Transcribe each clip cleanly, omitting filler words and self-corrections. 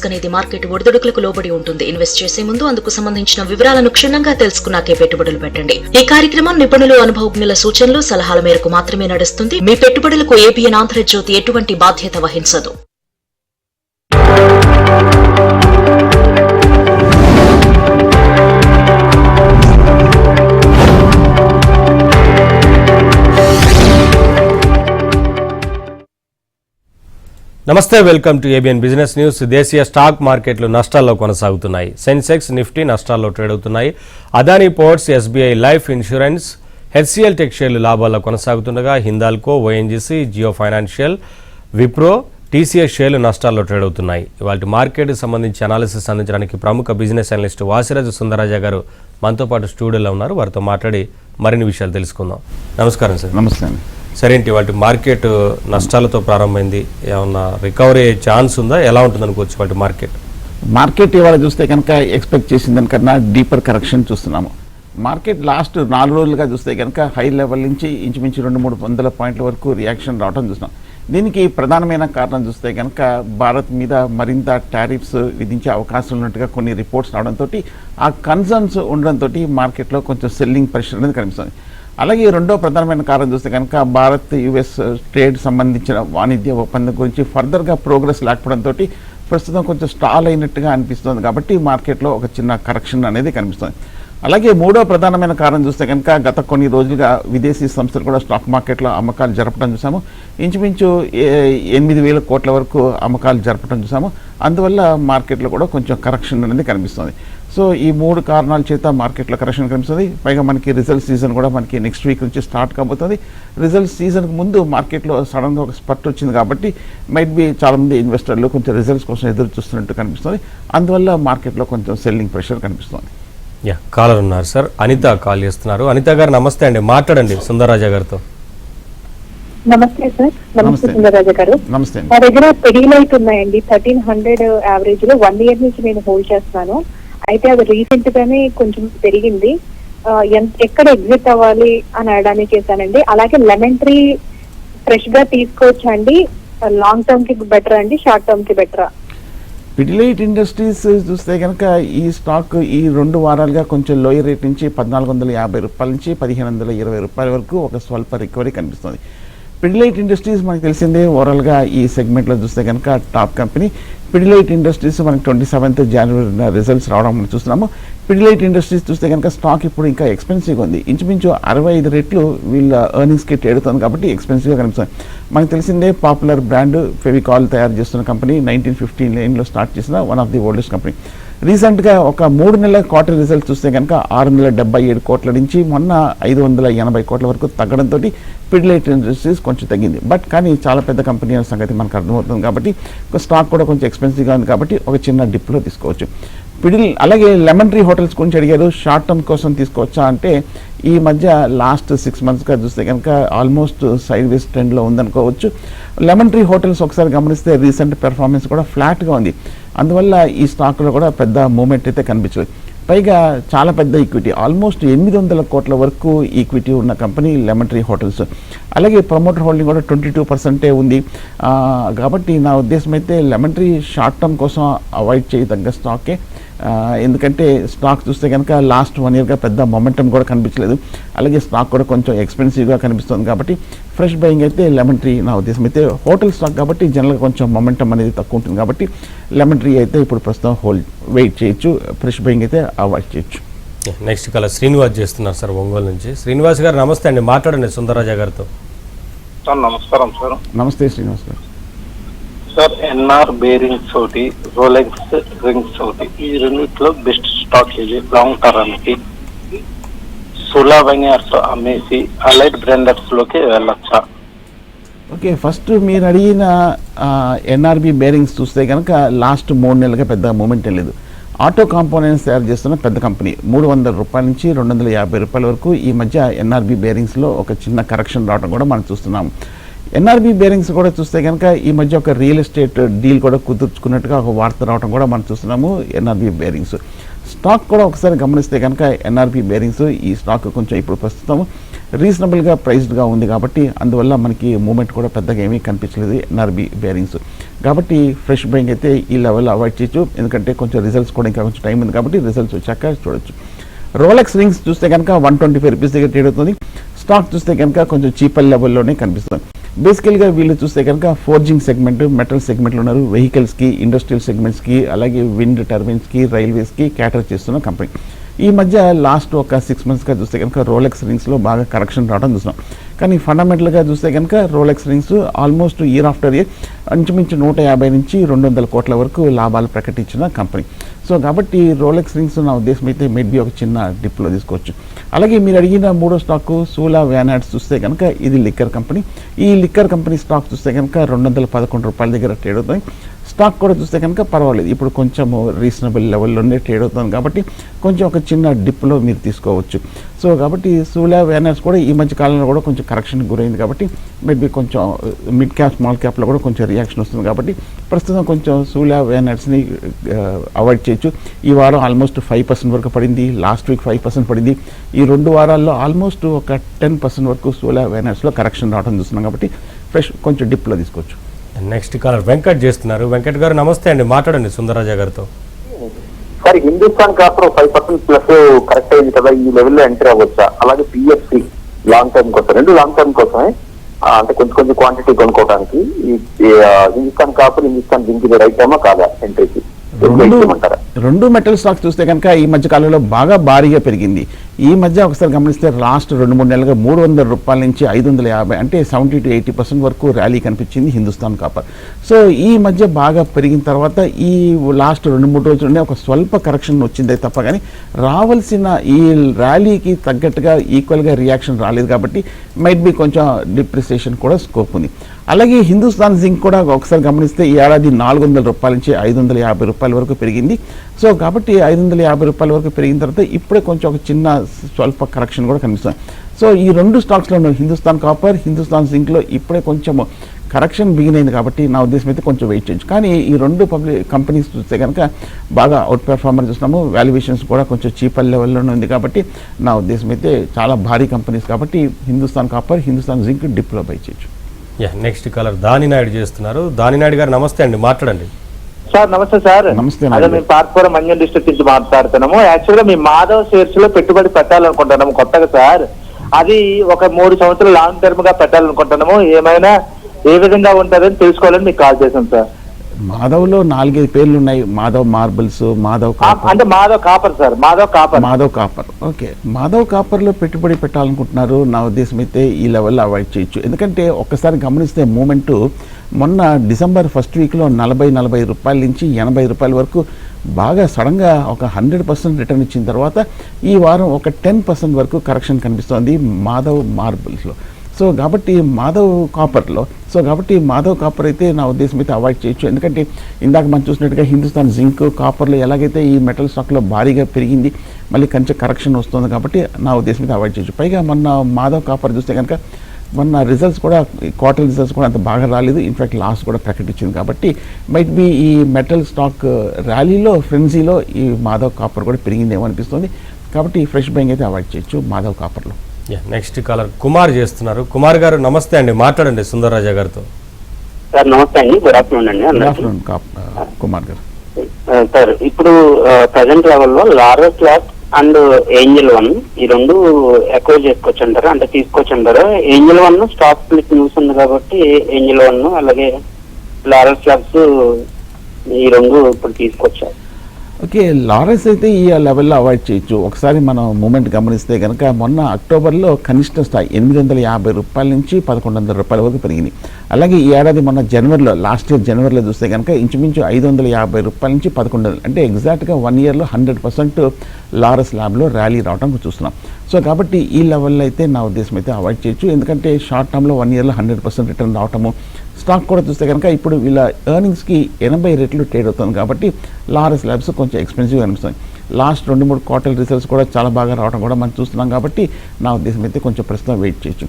అనేది మార్కెట్ ఒడిదుడుకులకు లోబడి ఉంటుంది. ఇన్వెస్ట్ చేసే ముందు అందుకు సంబంధించిన వివరాలను క్షుణ్ణంగా తెలుసుకున్నాకే పెట్టుబడులు పెట్టండి. ఈ కార్యక్రమం నిపుణులు, అనుభవజ్ఞుల సూచనలు, సలహాల మేరకు మాత్రమే నడుస్తుంది. మీ పెట్టుబడులకు ఏబిఎన్ ఆంధ్రజ్యోతి ఎటువంటి బాధ్యత వహించదు. నమస్తే, welcome to ABN business news. దేశీయ స్టాక్ మార్కెట్లు నష్టాల్లో కొనసాగుతున్నాయి. సెన్సెక్స్, నిఫ్టీ నష్టాల్లో ట్రేడ్ అవుతున్నాయి. Adani ports, SBI life insurance, HCL tech షేర్లు లాభాల్లో కొనసాగుతుండగా Hindalco, ONGC, Jio financial, Wipro, TCS షేర్లు నష్టాల్లో ట్రేడ్ అవుతున్నాయి. ఇవాళ మార్కెట్కి సంబంధించి అనాలిసిస్ అందించడానికి ప్రముఖ బిజినెస్ అనలిస్ట్ వాసిరాజు సుందరరాజా గారు మనతో పాటు స్టూడియోలో ఉన్నారు. వారితో మాట్లాడి మరిన్ని విషయాలు తెలుసుకుందాం. నమస్కారం సార్. నమస్తే అండి. సరే ఏంటి, వాటి మార్కెట్ నష్టాలతో ప్రారంభమైంది. ఏమన్నా రికవరీ అయ్యే ఛాన్స్ ఉందా? ఎలా ఉంటుంది అనుకోవచ్చు వాటి మార్కెట్ ఇవాళ చూస్తే కనుక ఎక్స్పెక్ట్ చేసిన దానికన్నా డీపర్ కరెక్షన్ చూస్తున్నాము. మార్కెట్ లాస్ట్ 4 రోజులుగా చూస్తే కనుక హై లెవెల్ నుంచి ఇంచుమించు 200-300 పాయింట్ల వరకు రియాక్షన్ రావడం చూస్తున్నాం. దీనికి ప్రధానమైన కారణం చూస్తే కనుక భారత్ మీద మరింత టారిఫ్స్ విధించే అవకాశం ఉన్నట్టుగా కొన్ని రిపోర్ట్స్ రావడంతో ఆ కన్సర్న్స్ ఉండడంతో మార్కెట్లో కొంచెం సెల్లింగ్ ప్రెషర్ అనేది కనిపిస్తుంది. అలాగే రెండో ప్రధానమైన కారణం చూస్తే కనుక భారత్ యుఎస్ ట్రేడ్ సంబంధించిన వాణిజ్య ఒప్పందం గురించి ఫర్దర్గా ప్రోగ్రెస్ లేకపోవడంతో ప్రస్తుతం కొంచెం స్టాల్ అయినట్టుగా అనిపిస్తుంది. కాబట్టి మార్కెట్లో ఒక చిన్న కరెక్షన్ అనేది కనిపిస్తుంది. అలాగే మూడో ప్రధానమైన కారణం చూస్తే కనుక గత కొన్ని రోజులుగా విదేశీ సంస్థలు కూడా స్టాక్ మార్కెట్లో అమ్మకాలు జరపడం చూసాము. ఇంచుమించు 8,000 కోట్ల వరకు అమ్మకాలు జరపడం చూసాము. అందువల్ల మార్కెట్లో కూడా కొంచెం కరెక్షన్ అనేది కనిపిస్తుంది. సో ఈ 3 కారణాల చేత మార్కెట్లో కరెక్షన్ కనిపిస్తుంది. పైగా మనకి రిజల్ట్ సీజన్ కూడా మనకి నెక్స్ట్ వీక్ నుంచి స్టార్ట్ కాబోతుంది. రిజల్ట్ సీజన్కి ముందు మార్కెట్లో సడన్గా ఒక స్పర్ట్ వచ్చింది కాబట్టి మైట్ బి చాలామంది ఇన్వెస్టర్లు కొంచెం రిజల్ట్స్ కోసం ఎదురు చూస్తున్నట్టు కనిపిస్తుంది. అందువల్ల మార్కెట్లో కొంచెం సెల్లింగ్ ప్రెషర్ కనిపిస్తుంది. కాలర్ ఉన్నారు సార్, అనిత కాల్ చేస్తున్నారు. అనిత గారు నమస్తే అండి, మాట్లాడండి సుందరరాజా గారితో. నమస్తే సార్. నమస్తే సుందరరాజా గారు. నమస్తే. మా దగ్గర పెరిగిలైట్ ఉన్నాయండి 1300 యావరేజ్ లో 1 ఇయర్ నుంచి నేను హోల్డ్ చేస్తున్నాను. అయితే అది రీసెంట్ గానే కొంచెం పెరిగింది. ఎక్కడ ఎగ్జిట్ అవ్వాలి అని అడడానికి చేశానండి. అలాగే లెమన్ ట్రీ ఫ్రెష్ గా తీసుకోవచ్చా అండి? లాంగ్ టర్మ్ కి బెటర్ అండి, షార్ట్ టర్మ్ కి బెటరా? పిడిలైట్ ఇండస్ట్రీస్ చూస్తే కనుక ఈ స్టాక్ ఈ 2 వారాలుగా కొంచెం లోయర్ రేట్ నుంచి 1,450 రూపాయల నుంచి 1,520 రూపాయల వరకు ఒక స్వల్ప రికవరీ కనిపిస్తుంది. పిడిలైట్ ఇండస్ట్రీస్ మనకు తెలిసిందే, ఓవరాల్గా ఈ సెగ్మెంట్లో చూస్తే కనుక టాప్ కంపెనీ. పిడిలైట్ ఇండస్ట్రీస్ మనకి 27th జనవరి రిజల్ట్స్ రావడం మనం చూస్తున్నాము. పిడిలైట్ ఇండస్ట్రీస్ చూస్తే కనుక స్టాక్ ఇప్పుడు ఇంకా ఎక్స్పెన్సివ్గా ఉంది. ఇంచుమించు 65 రెట్లు వీళ్ళ ఎర్నింగ్స్కి ట్రేడుతుంది కాబట్టి ఎక్స్పెన్సివ్గా కనిపిస్తుంది. మనకు తెలిసిందే పాపులర్ బ్రాండ్ ఫెవికాల్ తయారు చేస్తున్న కంపెనీ 1959లో స్టార్ట్ చేసిన one of the oldest company. రీసెంట్గా ఒక 3 నెలల క్వార్టర్ రిజల్ట్ చూస్తే కనుక 677 కోట్ల నుంచి మొన్న 580 కోట్ల వరకు తగ్గడంతో పిడిలైట్ ఇండస్ట్రీస్ కొంచెం తగ్గింది. బట్ కానీ చాలా పెద్ద కంపెనీ అనే సంగతి మనకు అర్థమవుతుంది కాబట్టి స్టాక్ కూడా కొంచెం ఎక్స్పెన్సివ్గా ఉంది కాబట్టి ఒక చిన్న డిప్లో తీసుకోవచ్చు. అలాగే లెమన్ ట్రీ హోటల్స్ గురించి అడిగారు, షార్ట్ టర్మ్ కోసం తీసుకోవచ్చా అంటే ఈ మధ్య లాస్ట్ 6 monthsగా చూస్తే కనుక ఆల్మోస్ట్ సైడ్ వేస్ ట్రెండ్లో ఉందనుకోవచ్చు. లెమన్ ట్రీ హోటల్స్ ఒకసారి గమనిస్తే రీసెంట్ పెర్ఫార్మెన్స్ కూడా ఫ్లాట్గా ఉంది. అందువల్ల ఈ స్టాక్లో కూడా పెద్ద మూమెంట్ అయితే కనిపించలేదు. పైగా చాలా పెద్ద ఈక్విటీ, ఆల్మోస్ట్ 800 కోట్ల వరకు ఈక్విటీ ఉన్న కంపెనీ లెమన్ ట్రీ హోటల్స్. అలాగే ప్రమోటర్ హోల్డింగ్ కూడా 22% ఉంది. కాబట్టి నా ఉద్దేశం అయితే లెమన్ ట్రీ షార్ట్ టర్మ్ కోసం అవాయిడ్ చేయదగ్గ స్టాకే. ఎందుకంటే స్టాక్ చూస్తే కనుక లాస్ట్ 1 yearగా పెద్ద మొమెంటం కూడా కనిపించలేదు. అలాగే స్టాక్ కూడా కొంచెం ఎక్స్పెన్సివ్గా కనిపిస్తుంది కాబట్టి ఫ్రెష్ బయింగ్ అయితే లెమన్ ట్రీ నా ఉద్దేశం అయితే. హోటల్ స్టాక్ కాబట్టి జనరల్గా కొంచెం మొమెంటం అనేది తక్కువ ఉంటుంది కాబట్టి లెమన్ ట్రీ అయితే ఇప్పుడు ప్రస్తుతం వెయిట్ చేయొచ్చు, ఫ్రెష్ బయింగ్ అయితే అవాయిడ్ చేయొచ్చు. నెక్స్ట్ కాల్ శ్రీనివాస్ చేస్తున్నారు సార్ ఒంగోలు నుంచి. శ్రీనివాస్ గారు నమస్తే అండి, మాట్లాడండి సుందరరాజా గారితో. సార్ నమస్కారం సార్. నమస్తే శ్రీనివాస్ గారు. సార్ ఎన్ఆర్ బేరింగ్స్ ఒకటి, రోలెక్స్ రింగ్స్ ఒకటి, ఈ రెండిట్లో బెస్ట్ స్టాక్ ఇది లాంగ్ టర్మ్కి. సోలా వైనర్స్ అమ్మేసి అలైట్ బ్రాండర్స్ లోకి వెళ్ళొచ్చా? ఓకే, ఫస్ట్ మీరు అడిగిన ఎన్ఆర్బి బేరింగ్స్ చూస్తే కనుక లాస్ట్ 3 నెలలుగా పెద్ద మూమెంట్ లేదు. ఆటో కాంపోనెంట్స్ తయారు చేస్తున్న పెద్ద కంపెనీ. 300 రూపాయల నుంచి 250 రూపాయల వరకు ఈ మధ్య ఎన్ఆర్బి బేరింగ్స్లో ఒక చిన్న కరెక్షన్ రావడం కూడా మనం చూస్తున్నాం. ఎన్ఆర్బి బేరింగ్స్ కూడా చూస్తే కనుక ఈ మధ్య ఒక రియల్ ఎస్టేట్ డీల్ కూడా కుదుర్చుకున్నట్టుగా ఒక వార్త రావడం కూడా మనం చూస్తున్నాము. ఎన్ఆర్బి బేరింగ్స్ స్టాక్ కూడా ఒకసారి గమనిస్తే కనుక ఎన్ఆర్బి బేరింగ్స్ ఈ స్టాక్ కొంచెం ఇప్పుడు ప్రస్తుతం రీజనబుల్గా ప్రైస్డ్గా ఉంది కాబట్టి అందువల్ల మనకి మూమెంట్ కూడా పెద్దగా ఏమీ కనిపించలేదు ఎన్ఆర్బి బేరింగ్స్. కాబట్టి ఫ్రెష్ బయింగ్ అయితే ఈ లెవెల్లో అవాయిడ్ చేయొచ్చు, ఎందుకంటే కొంచెం రిజల్ట్స్ కూడా ఇంకా కొంచెం టైం ఉంది కాబట్టి రిజల్ట్స్ వచ్చాక చూడొచ్చు. రోలెక్స్ రింగ్స్ చూస్తే కనుక 125 రూపీస్ దగ్గర ట్రేడ్ అవుతుంది. స్టాక్ చూస్తే కనుక కొంచెం చీపర్ లెవెల్లోనే కనిపిస్తుంది. బేసికల్గా వీళ్ళు చూస్తే కనుక ఫోర్జింగ్ సెగ్మెంట్, మెటల్ సెగ్మెంట్లో ఉన్నారు. వెహికల్స్కి, ఇండస్ట్రియల్ సెగ్మెంట్స్కి, అలాగే విండ్ టర్బైన్స్కి, రైల్వేస్కి క్యాటర్ చేస్తున్న కంపెనీ. ఈ మధ్య లాస్ట్ ఒక 6 మంత్స్గా చూస్తే కనుక రోలెక్స్ రింగ్స్లో బాగా కరెక్షన్ రావడం చూస్తున్నాం. కానీ ఫండమెంటల్గా చూస్తే కనుక Rolex rings almost year after year ఇంచుమించు 150 నుంచి 200 కోట్ల వరకు లాభాలు ప్రకటించిన కంపెనీ. సో కాబట్టి రోలెక్స్ రింగ్స్ నా ఉద్దేశం అయితే మేబీ ఒక చిన్న డిప్లో తీసుకోవచ్చు. అలాగే మీరు అడిగిన మూడో స్టాకు సూలా వ్యానాడ్స్ చూస్తే కనుక ఇది లిక్కర్ కంపెనీ. ఈ లిక్కర్ కంపెనీ స్టాక్ చూస్తే కనుక 211 రూపాయల దగ్గర ట్రేడ్ అవుతుంది. స్టాక్ కూడా చూస్తే కనుక పర్వాలేదు, ఇప్పుడు కొంచెం రీజనబుల్ లెవెల్లోనే ట్రేడ్ అవుతుంది కాబట్టి కొంచెం ఒక చిన్న డిప్లో మీరు తీసుకోవచ్చు. సో కాబట్టి సూలా వ్యానర్స్ కూడా ఈ మధ్య కాలంలో కూడా కొంచెం కరెక్షన్ గురైంది కాబట్టి మేబీ కొంచెం మిడ్ క్యాప్, స్మాల్ క్యాప్లో కూడా కొంచెం రియాక్షన్ వస్తుంది కాబట్టి ప్రస్తుతం కొంచెం సూలా వ్యానర్స్ని అవాయిడ్ చేయొచ్చు. ఈ వారం ఆల్మోస్ట్ 5% వరకు పడింది, లాస్ట్ వీక్ 5% పడింది. ఈ 2 వారాల్లో ఆల్మోస్ట్ ఒక 10% వరకు సూలా వ్యానర్స్లో కరెక్షన్ రావడం చూస్తున్నాం కాబట్టి ఫ్రెష్ కొంచెం డిప్లో తీసుకోవచ్చు. నెక్స్ట్ కాలర్ వెంకట్ చేస్తున్నారు. వెంకట్ గారు నమస్తే అండి, మాట్లాడండి సుందరరాజా గారితో. Sir, Hindustan copper 5% plus correct అయింది కదా, ఈ లెవెల్లో ఎంటర్ అవ్వచ్చా? అలాగే పిఎఫ్సి లాంగ్ టర్మ్ కోసం, 2 లాంగ్ టర్మ్ కోసమే, అంటే కొంచెం క్వాంటిటీ కొనుక్కోవడానికి ఈ హిందుస్థాన్ కాపర్, హిందుస్థాన్ జింక్ ఇది రైట్ టైమా కాదా ఎంట్రీకి? రెండు మెటల్ స్టాక్ చూస్తే కనుక ఈ మధ్య కాలంలో బాగా భారీగా పెరిగింది. ఈ మధ్య ఒకసారి గమనిస్తే లాస్ట్ 2-3 నెలలుగా 300 రూపాయల నుంచి 550 అంటే 70 to 80% వరకు ర్యాలీ కనిపించింది హిందుస్థాన్ కాపర్. సో ఈ మధ్య బాగా పెరిగిన తర్వాత ఈ లాస్ట్ 2-3 రోజుల్లోనే ఒక స్వల్ప కరెక్షన్ వచ్చిందే తప్ప కానీ రావాల్సిన ఈ ర్యాలీకి తగ్గట్టుగా ఈక్వల్గా రియాక్షన్ రాలేదు కాబట్టి మైట్ బి కొంచెం డిప్రిసియేషన్ కూడా స్కోప్ ఉంది. అలాగే హిందుస్థాన్ జింక్ కూడా ఒకసారి గమనిస్తే ఈ ఏడాది 400 రూపాయల నుంచి 550 రూపాయల వరకు పెరిగింది. సో కాబట్టి 550 రూపాయల వరకు పెరిగిన తర్వాత ఇప్పుడే కొంచెం ఒక చిన్న స్వల్ప కరెక్షన్ కూడా కనిపిస్తుంది. సో ఈ 2 స్టాక్స్లో హిందుస్థాన్ కాపర్, హిందుస్థాన్ జింక్లో ఇప్పుడే కొంచెం కరెక్షన్ బిగిన్ అయింది కాబట్టి నా ఉద్దేశం అయితే కొంచెం వెయిట్ చేయొచ్చు. కానీ ఈ 2 పబ్లిక్ కంపెనీస్ చూస్తే కనుక బాగా అవుట్ పెర్ఫార్మర్ చూస్తున్నాము. వాల్యుయేషన్స్ కూడా కొంచెం చీపర్ లెవెల్లోనే ఉంది కాబట్టి నా ఉద్దేశం అయితే చాలా భారీ కంపెనీస్ కాబట్టి హిందుస్థాన్ కాపర్, హిందుస్థాన్ జింక్ డిప్లో బై చేయొచ్చు. నెక్స్ట్ కాలర్ దానినాయుడు చేస్తున్నారు. దానినాయుడు గారు నమస్తే అండి, మాట్లాడండి. సార్ నమస్తే సార్. నమస్తే. అదే మేము పార్కుపురం మంజన్ డిస్ట్రిక్ట్ నుంచి మాట్లాడుతున్నాము. యాక్చువల్ గా మేము మాధవ్ షేర్స్ లో పెట్టుబడి పెట్టాలనుకుంటున్నాము కొత్తగా సార్. అది ఒక 3 సంవత్సరాలు లాంగ్ టర్మ్ గా పెట్టాలనుకుంటున్నాము. ఏమైనా ఏ విధంగా ఉంటుందని తెలుసుకోవాలని మీకు కాల్ చేశాం సార్. మాధవ్లో 4-5 పేర్లు ఉన్నాయి. మాధవ్ మార్బుల్స్, మాధవ్ అంటే Madhav copper sir, Madhav copper. Okay, Madhav కాపర్లో పెట్టుబడి పెట్టాలనుకుంటున్నారు. నా ఉద్దేశం అయితే ఈ లెవెల్లో అవాయిడ్ చేయొచ్చు. ఎందుకంటే ఒక్కసారి గమనిస్తే మూమెంట్ మొన్న డిసెంబర్ ఫస్ట్ వీక్లో 40 రూపాయల నుంచి 80 రూపాయల వరకు బాగా సడన్గా ఒక 100% రిటర్న్ ఇచ్చిన తర్వాత ఈ వారం ఒక 10% వరకు కరెక్షన్ కనిపిస్తోంది మాధవ్ మార్బుల్స్లో. సో కాబట్టి మాధవ్ కాపర్ అయితే నా ఉద్దేశం అయితే అవాయిడ్ చేయొచ్చు. ఎందుకంటే ఇందాక మనం చూసినట్టుగా హిందుస్థాన్ జింక్, కాపర్లో ఎలాగైతే ఈ మెటల్ స్టాక్లో భారీగా పెరిగింది, మళ్ళీ కొంచెం కరెక్షన్ వస్తుంది కాబట్టి నా ఉద్దేశం అయితే అవాయిడ్ చేయొచ్చు. పైగా మొన్న మాధవ్ కాపర్ చూస్తే కనుక మొన్న రిజల్ట్స్ కూడా, క్వార్టర్ రిజల్ట్స్ కూడా అంత బాగా రాలేదు, ఇన్ఫాక్ట్ లాస్ కూడా ప్రకటించింది కాబట్టి మైట్ బి ఈ మెటల్ స్టాక్ ర్యాలీలో, ఫ్రెంజీలో ఈ మాధవ్ కాపర్ కూడా పెరిగిందేమో అనిపిస్తుంది. కాబట్టి ఫ్రెష్ బయింగ్ అయితే అవాయిడ్ చేయొచ్చు మాధవ్ కాపర్లో. నెక్స్ట్ కాలర్ కుమార్ చేస్తున్నారు. కుమార్ గారు నమస్తే అండి, మాట్లాడండి సుందరరాజా గారితో. సార్ నమస్తే అండి, గుడ్ ఆఫ్టర్నూన్ అండి. గుడ్ ఆఫ్టర్నూన్ కుమార్ గారు. సార్ ఇప్పుడు ప్రజెంట్ లెవెల్లో లారస్ ల్యాబ్ అండ్ ఏంజల్ 1 ఈ 2 ఎక్వైర్ చేసుకోవచ్చు అంటారా, అంటే తీసుకోవచ్చు అంటారా? ఏంజల్ 1 స్టాక్ స్ప్లిట్ న్యూస్ ఉంది కాబట్టి ఏంజల్ 1 అలాగే లారస్ ల్యాబ్స్ ఈ 2 ఇప్పుడు తీసుకోవచ్చా? ఓకే, లారెన్స్ అయితే ఈ లెవెల్లో అవాయిడ్ చేయొచ్చు. ఒకసారి మనం మూమెంట్ గమనిస్తే కనుక మొన్న అక్టోబర్లో కనిష్ట స్థాయి 850 రూపాయల నుంచి 1100 రూపాయల వరకు పెరిగింది. అలాగే ఈ ఏడాది మొన్న జనవరిలో, లాస్ట్ ఇయర్ జనవరిలో చూస్తే కనుక ఇంచుమించు 550 రూపాయల నుంచి 1100, అంటే ఎగ్జాక్ట్గా 1 ఇయర్లో 100% లారస్ ల్యాబ్లో ర్యాలీ రావడం చూస్తున్నాం. సో కాబట్టి ఈ లెవెల్లో అయితే నా ఉద్దేశం అయితే అవాయిడ్ చేయొచ్చు. ఎందుకంటే షార్ట్ టర్మ్లో 1 ఇయర్లో 100% రిటర్న్ రావటము, స్టాక్ కూడా చూస్తే కనుక ఇప్పుడు వీళ్ళ ఎర్నింగ్స్కి 80 రెట్లు ట్రేడ్ అవుతుంది కాబట్టి లారస్ ల్యాబ్స్ కొంచెం ఎక్స్పెన్సివ్ అనిపిస్తుంది. లాస్ట్ 2-3 క్వార్టర్ రిజల్ట్స్ కూడా చాలా బాగా రావడం కూడా మనం చూస్తున్నాం కాబట్టి నా ఉద్దేశం అయితే కొంచెం ప్రస్తుతం వెయిట్ చేయొచ్చు.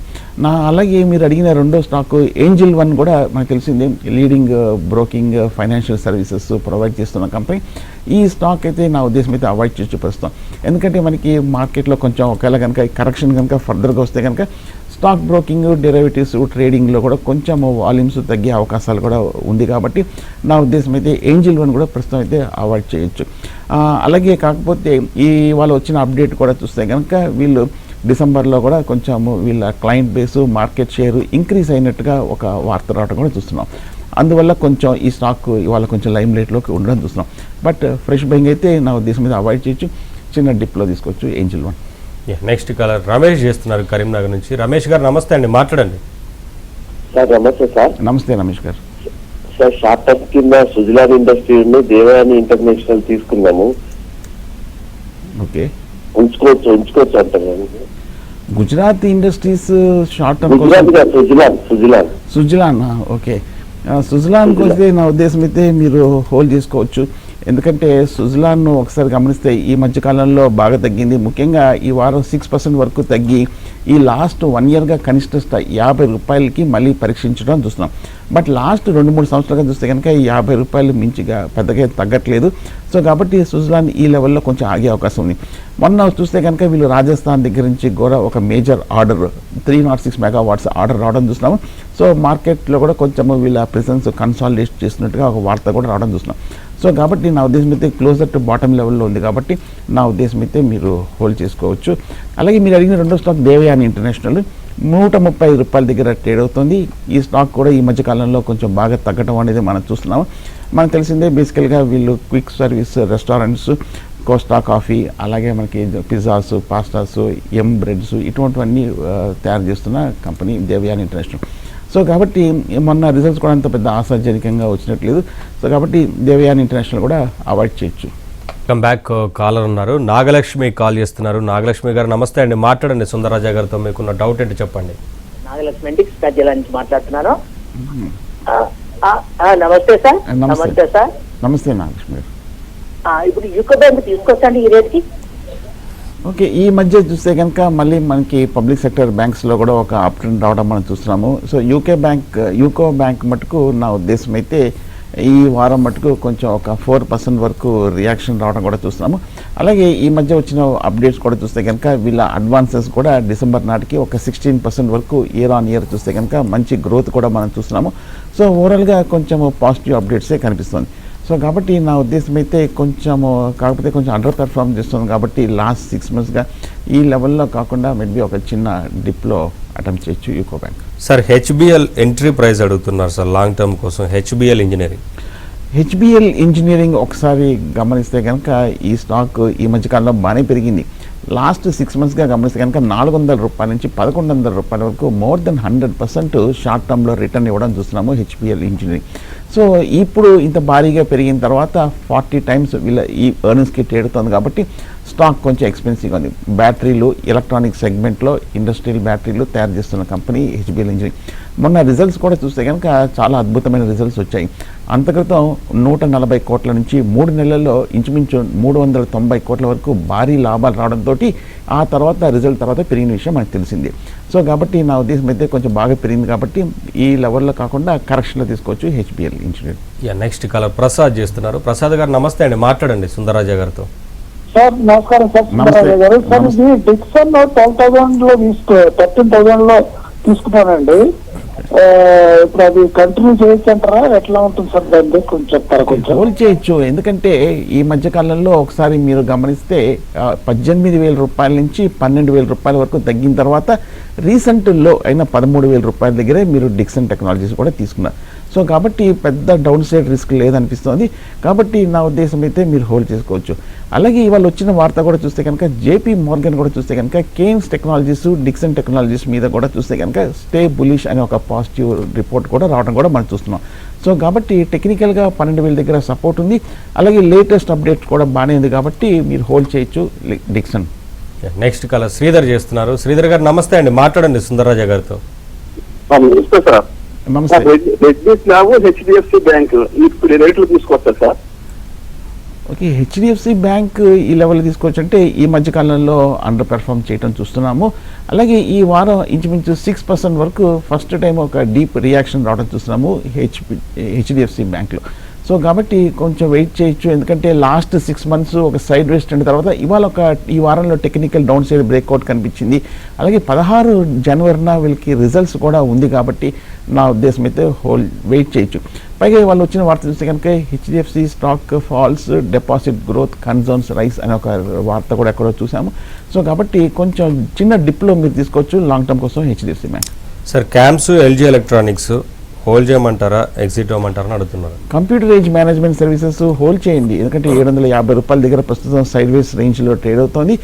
అలాగే మీరు అడిగిన రెండో స్టాక్ ఏంజిల్ వన్ కూడా మనకు తెలిసిందే, leading broking financial services provide చేస్తున్న కంపెనీ. ఈ స్టాక్ అయితే నా ఉద్దేశం అయితే అవాయిడ్ చేయొచ్చు ప్రస్తుతం. ఎందుకంటే మనకి మార్కెట్లో కొంచెం ఒకవేళ కనుక కరెక్షన్ కనుక ఫర్దర్గా వస్తే కనుక స్టాక్ బ్రోకింగ్, డెరివేటివ్స్, ట్రేడింగ్లో కూడా కొంచెం వాల్యూమ్స్ తగ్గే అవకాశాలు కూడా ఉంది కాబట్టి నా ఉద్దేశం అయితే ఏంజిల్ వన్ కూడా ప్రస్తుతం అయితే అవాయిడ్ చేయొచ్చు. అలాగే కాకపోతే వాళ్ళు వచ్చిన అప్డేట్ కూడా చూస్తే కనుక వీళ్ళు డిసెంబర్లో కూడా కొంచెం వీళ్ళ client base, market share increase అయినట్టుగా ఒక వార్త రావడం కూడా చూస్తున్నాం. అందువల్ల కొంచెం ఈ స్టాక్ ఇవాళ కొంచెం లైమ్ లైట్లోకి ఉండడం చూస్తున్నాం. బట్ ఫ్రెష్ బయింగ్ అయితే నా ఉద్దేశం మీద అవాయిడ్ చేయొచ్చు, చిన్న డిప్లో తీసుకోవచ్చు Angel One. Next caller Ramesh చేస్తున్నారు కరీంనగర్ నుంచి. రమేష్ గారు నమస్తే అండి, మాట్లాడండి. సార్ నమస్తే సార్. నమస్తే రమేష్ గారు. సార్ షార్ట్ టర్మ్ కింద సుజలాన్ ఇండస్ట్రీ దేవయాని ఇంటర్నేషనల్ తీసుకున్నాము. ఓకే, ఉంచుకోవచ్చు అంటారు. Gujarat industries short term Suzlon. Okay, సుజలాన్కి వస్తే నా ఉద్దేశం అయితే మీరు హోల్డ్ చేసుకోవచ్చు. ఎందుకంటే సుజలాన్ ఒకసారి గమనిస్తే ఈ మధ్యకాలంలో బాగా తగ్గింది. ముఖ్యంగా ఈ వారం 6% వరకు తగ్గి ఈ లాస్ట్ 1 ఇయర్గా కనిష్ట స్థాయి 50 రూపాయలకి మళ్ళీ పరీక్షించడం చూస్తున్నాం. బట్ లాస్ట్ 2-3 సంవత్సరాలుగా చూస్తే కనుక ఈ 50 రూపాయలు మించిగా పెద్దగా తగ్గట్లేదు. సో కాబట్టి సుజలాన్ ఈ లెవెల్లో కొంచెం ఆగే అవకాశం ఉంది. మొన్న చూస్తే కనుక వీళ్ళు రాజస్థాన్ దగ్గర నుంచి కూడా ఒక మేజర్ ఆర్డర్ 306 మెగావాట్స్ ఆర్డర్ రావడం చూస్తున్నాము. సో మార్కెట్లో కూడా కొంచెము వీళ్ళ ప్రెసెన్స్ కన్సాలిడేట్ చేస్తున్నట్టుగా ఒక వార్త కూడా రావడం చూస్తున్నాం. సో కాబట్టి నా ఉద్దేశం అయితే క్లోజర్ టు బాటమ్ లెవెల్లో ఉంది కాబట్టి నా ఉద్దేశం అయితే మీరు హోల్డ్ చేసుకోవచ్చు. అలాగే మీరు అడిగిన రెండో స్టాక్ దేవయాని ఇంటర్నేషనల్ 130 రూపాయల దగ్గర ట్రేడ్ అవుతుంది. ఈ స్టాక్ కూడా ఈ మధ్య కాలంలో కొంచెం బాగా తగ్గడం అనేది మనం చూస్తున్నాము. మనకు తెలిసిందే బేసికల్గా వీళ్ళు quick service restaurants, Costa coffee, అలాగే మనకి పిజ్జాస్, పాస్టాస్, బ్రెడ్స్ ఇటువంటివన్నీ తయారు చేస్తున్న కంపెనీ దేవయాని ఇంటర్నేషనల్. సో కాబట్టి మొన్న రిజల్ట్స్ కూడా అంత పెద్ద ఆశాజనకంగా వచ్చినట్లేదు. సో కాబట్టి దేవయాని ఇంటర్నేషనల్ కూడా అవాయిడ్ చేయొచ్చు. కమ్ బ్యాక్ కాలర్ ఉన్నారు, నాగలక్ష్మి కాల్ చేస్తున్నారు. నాగలక్ష్మి గారు నమస్తే అండి, మాట్లాడండి. సుందరరాజా గారితో మీకున్న డౌట్ ఏంటి చెప్పండి. నాగలక్ష్మి అండి, జిల్లా నుంచి మాట్లాడుతున్నాను. నమస్తే సార్. నమస్తే సార్. నమస్తే నాగలక్ష్మి గారు. ఇప్పుడు యూకో బ్యాంక్ తీసుకొచ్చండి ఈ రేట్కి. ఓకే, ఈ మధ్య చూస్తే కనుక మళ్ళీ మనకి పబ్లిక్ సెక్టర్ బ్యాంక్స్లో కూడా ఒక అప్ ట్రెండ్ రావడం మనం చూస్తున్నాము. సో యూకో బ్యాంక్ మటుకు నా ఉద్దేశం అయితే ఈ వారం మటుకు కొంచెం ఒక 4% వరకు రియాక్షన్ రావడం కూడా చూస్తున్నాము. అలాగే ఈ మధ్య వచ్చిన అప్డేట్స్ కూడా చూస్తే కనుక వీళ్ళ అడ్వాన్సెస్ కూడా డిసెంబర్ నాటికి ఒక 16% వరకు ఇయర్ ఆన్ ఇయర్ చూస్తే కనుక మంచి గ్రోత్ కూడా మనం చూస్తున్నాము. సో ఓవరాల్గా కొంచెం పాజిటివ్ అప్డేట్సే కనిపిస్తుంది. సో కాబట్టి నా ఉద్దేశం అయితే కాకపోతే కొంచెం అండర్ పెర్ఫార్మ్ చేస్తుంది కాబట్టి లాస్ట్ 6 monthsగా ఈ లెవెల్లో కాకుండా మేబీ ఒక చిన్న డిప్లో అటెంప్ట్ చేయొచ్చు UCO bank. Sir HBL entry price అడుగుతున్నారు సార్ లాంగ్ టర్మ్ కోసం. హెచ్బిఎల్ ఇంజనీరింగ్ ఒకసారి గమనిస్తే కనుక ఈ స్టాక్ ఈ మధ్యకాలంలో బాగానే పెరిగింది. లాస్ట్ 6 monthsగా గమనిస్తే కనుక 400 రూపాయల నుంచి 1100 రూపాయల వరకు మోర్ దెన్ 100% షార్ట్ టర్మ్లో రిటర్న్ ఇవ్వడం చూస్తున్నాము హెచ్బిఎల్ ఇంజనీరింగ్. సో ఇప్పుడు ఇంత భారీగా పెరిగిన తర్వాత 40 times వీళ్ళ ఈ ఎర్నింగ్స్కి ట్రేడ్ అవుతుంది కాబట్టి స్టాక్ కొంచెం ఎక్స్పెన్సివ్గా ఉంది. బ్యాటరీలు, ఎలక్ట్రానిక్ సెగ్మెంట్లో ఇండస్ట్రియల్ బ్యాటరీలు తయారు చేస్తున్న కంపెనీ హెచ్బిఎల్ ఇంజనీరింగ్. మొన్న రిజల్ట్స్ కూడా చూస్తే కనుక చాలా అద్భుతమైన రిజల్ట్స్ వచ్చాయి. అంతక్రితం 140 కోట్ల నుంచి 3 నెలల్లో ఇంచుమించు 390 కోట్ల వరకు భారీ లాభాలు రావడంతో ఆ తర్వాత రిజల్ట్ తర్వాత పెరిగిన విషయం మనకు తెలిసింది. సో కాబట్టి నా ఉద్దేశం అయితే కొంచెం బాగా పెరిగింది కాబట్టి ఈ లెవెల్లో కాకుండా కరెక్షన్లో తీసుకోవచ్చు HBL engineering. Next caller Prasad చేస్తున్నారు. ప్రసాద్ గారు నమస్తే అండి, మాట్లాడండి సుందరరాజా గారితో. సార్ నమస్కారం సార్. సుందరరాజా గారు. సార్ ఇది డిక్సన్ 12,000 13,000 తీసుకున్నానండి. ఇప్పుడు అది కంటిన్యూ చేయొచ్చు అంటారా, ఎట్లా ఉంటుంది సార్ దాన్ని కొంచెం చెప్తారా? కొంచెం హోల్డ్ చేయొచ్చు. ఎందుకంటే ఈ మధ్యకాలంలో ఒకసారి మీరు గమనిస్తే 18,000 రూపాయల నుంచి 12,000 రూపాయల వరకు తగ్గిన తర్వాత రీసెంట్ లో అయిన 13,000 రూపాయల దగ్గరే మీరు డిక్సన్ టెక్నాలజీస్ కూడా తీసుకున్నారు. సో కాబట్టి పెద్ద డౌన్ సైడ్ రిస్క్ లేదనిపిస్తుంది కాబట్టి నా ఉద్దేశం అయితే మీరు హోల్డ్ చేసుకోవచ్చు. అలాగే ఇవాళ వచ్చిన వార్త కూడా చూస్తే కనుక జేపీ మోర్గన్ కూడా చూస్తే కనుక కేన్స్ టెక్నాలజీస్, డిక్సన్ టెక్నాలజీస్ మీద కూడా చూస్తే కనుక స్టే బులిష్ అనే ఒక పాజిటివ్ రిపోర్ట్ కూడా రావడం కూడా మనం చూస్తున్నాం. సో కాబట్టి టెక్నికల్గా 12,000 దగ్గర సపోర్ట్ ఉంది. అలాగే లేటెస్ట్ అప్డేట్స్ కూడా బాగానే ఉంది కాబట్టి మీరు హోల్డ్ చేయొచ్చు డిక్సన్. నెక్స్ట్ కాలర్ శ్రీధర్ చేస్తున్నారు. శ్రీధర్ గారు నమస్తే అండి, మాట్లాడండి సుందరరాజా గారితో. నమస్తే. హెచ్డిఎఫ్సి బ్యాంక్ ఇప్పుడు రేట్లు తీసుకొస్తారు సార్. ఓకే, హెచ్డిఎఫ్సి బ్యాంక్ ఈ లెవెల్ తీసుకోవచ్చు అంటే ఈ మధ్య కాలంలో అండర్ పెర్ఫామ్ చేయడం చూస్తున్నాము. అలాగే ఈ వారం ఇంచుమించు 6% వరకు ఫస్ట్ టైం ఒక డీప్ రియాక్షన్ రావడం చూస్తున్నాము హెచ్డిఎఫ్సి బ్యాంక్లో. సో కాబట్టి కొంచెం వెయిట్ చేయొచ్చు, ఎందుకంటే లాస్ట్ 6 months ఒక సైడ్ వేస్ ట్రెండ్ తర్వాత ఇవాళ ఈ వారంలో టెక్నికల్ డౌన్ సైడ్ బ్రేక్అవుట్ కనిపించింది. అలాగే 16 జనవరిన వీళ్ళకి రిజల్ట్స్ కూడా ఉంది కాబట్టి నా ఉద్దేశం అయితే వెయిట్ చేయొచ్చు. పైగా వాళ్ళు వచ్చిన వార్త చూస్తే కనుక HDFC stock falls, deposit growth concerns rise అనే ఒక వార్త కూడా ఎక్కడో చూసాము. సో కాబట్టి కొంచెం చిన్న డిప్లో మీరు తీసుకోవచ్చు లాంగ్ టర్మ్ కోసం HDFC bank. Sir camps, LG electronics hold చేయమంటారా, ఎగ్జిట్ అవ్వమంటారా అని అడుగుతున్నారు. Computer age management services hold చేయండి, ఎందుకంటే 750 రూపాయల దగ్గర ప్రస్తుతం సైడ్ వేస్ రేంజ్లో ట్రేడ్ అవుతోంది.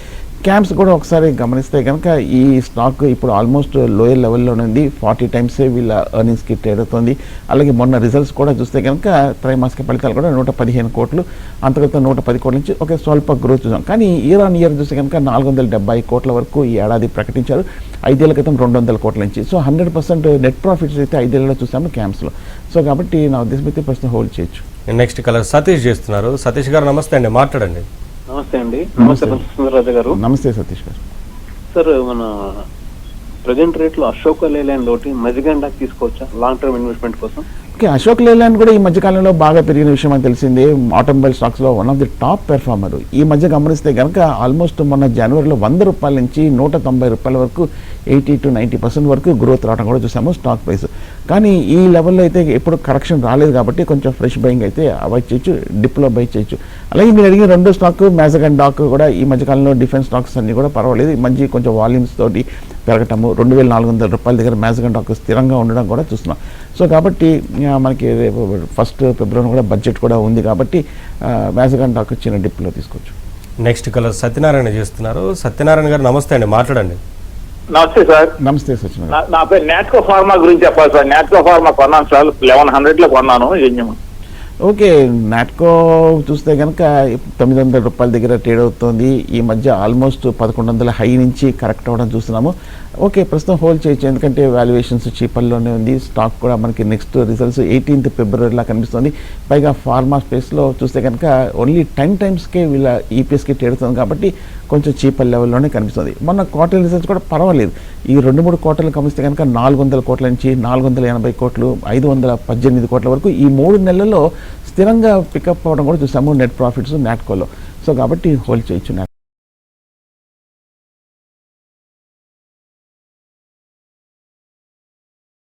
క్యాంప్స్ కూడా ఒకసారి గమనిస్తే కనుక ఈ స్టాక్ ఇప్పుడు ఆల్మోస్ట్ లోయర్ లెవెల్లో ఉంది, 40 times వీళ్ళ ఎర్నింగ్స్కి ట్రేడ్ అవుతుంది. అలాగే మొన్న రిజల్ట్స్ కూడా చూస్తే కనుక త్రైమాసిక ఫలితాలు కూడా 115 కోట్లు, అంతర్గత 110 కోట్ల నుంచి ఒక స్వల్ప గ్రోత్ చూసాం. కానీ ఇయర్ ఆన్ ఇయర్ చూస్తే కనుక 470 కోట్ల వరకు ఈ ఏడాది ప్రకటించారు, 5 ఏళ్ల క్రితం 200 కోట్ల నుంచి. సో 100% నెట్ ప్రాఫిట్స్ అయితే 5 ఏళ్లలో చూసాము క్యాంప్స్లో. సో కాబట్టి నా ఉద్దేశం అయితే ప్రస్తుతం హోల్డ్ చేయొచ్చు. నెక్స్ట్ కలర్ సతీష్ చేస్తున్నారు. సతీష్ గారు నమస్తే అండి, మాట్లాడండి. నమస్తే అండి. నమస్తే సుందరరాజు గారు. నమస్తే సతీష్ గారు. సార్ మన ప్రజెంట్ రేట్ లో అశోక లేలాండ్ ఒకటి మజిగండాకి తీసుకోవచ్చా లాంగ్ టర్మ్ ఇన్వెస్ట్మెంట్ కోసం? ఓకే, అశోక్ లేలాండ్ కూడా ఈ మధ్యకాలంలో బాగా పెరిగిన విషయం అని తెలిసింది. ఆటోమొబైల్ స్టాక్స్లో one of the top performer. ఈ మధ్య గమనిస్తే కనుక ఆల్మోస్ట్ మొన్న జనవరిలో 100 రూపాయల నుంచి 190 రూపాయల వరకు 80 to 90% వరకు గ్రోత్ రావడం కూడా చూసాము స్టాక్ ప్రైస్. కానీ ఈ లెవెల్లో అయితే ఎప్పుడు కరెక్షన్ రాలేదు కాబట్టి కొంచెం ఫ్రెష్ బయింగ్ అయితే అవాయిడ్ చేయొచ్చు, డిప్లో బై చేయొచ్చు. అలాగే మీరు అడిగిన రెండో స్టాక్ మ్యాజగాన్ డాక్ కూడా ఈ మధ్యకాలంలో డిఫెన్స్ స్టాక్స్ అన్ని కూడా పర్వాలేదు, మంచి కొంచెం వాల్యూమ్స్ తోటి పెరగటము, 2400 రూపాయల దగ్గర మ్యాజగాన్ డాక్ స్థిరంగా ఉండడం కూడా చూస్తున్నాం. సో కాబట్టి మనకి రేపు 1 ఫిబ్రవరి కూడా బడ్జెట్ కూడా ఉంది కాబట్టి మ్యాజగాన్ డాక్ చిన్న డిప్లో తీసుకోవచ్చు. నెక్స్ట్ కలర్ సత్యనారాయణ చేస్తున్నారు. సత్యనారాయణ గారు నమస్తే అండి, మాట్లాడండి. నమస్తే సార్. నమస్తే సచిన్. నా పేరు నాట్కో ఫార్మా గురించి చెప్పాలి సార్. నాట్కో ఫార్మా కొన్నాను సార్, 1100 కొన్నాను. ఓకే, నాట్కో చూస్తే కనుక 900 రూపాయల దగ్గర ట్రేడ్ అవుతుంది. ఈ మధ్య ఆల్మోస్ట్ 1100 హై నుంచి కరెక్ట్ అవ్వడం చూస్తున్నాము. ఓకే, ప్రస్తుతం హోల్డ్ చేయొచ్చు, ఎందుకంటే వాల్యుయేషన్స్ చీపర్లోనే ఉంది. స్టాక్ కూడా మనకి నెక్స్ట్ రిజల్ట్స్ 18th ఫిబ్రవరిలా కనిపిస్తుంది. పైగా ఫార్మా స్పేస్లో చూస్తే కనుక ఓన్లీ 10 timesకే వీళ్ళ ఈపీఎస్కి ట్రేడ్ అవుతుంది కాబట్టి కొంచెం చీపర్ లెవెల్లోనే కనిపిస్తుంది. మొన్న క్వార్టర్ రిజల్ట్స్ కూడా పర్వాలేదు. ఈ 2-3 క్వార్టర్లు గమనిస్తే కనుక 400 కోట్ల నుంచి 480 కోట్లు, 518 కోట్ల వరకు ఈ 3 నెలల్లో స్థిరంగా పికప్ అవ్వడం కూడా చూసాము నెట్ ప్రాఫిట్స్ నాట్కోలో. సో కాబట్టి హోల్డ్ చేయొచ్చు.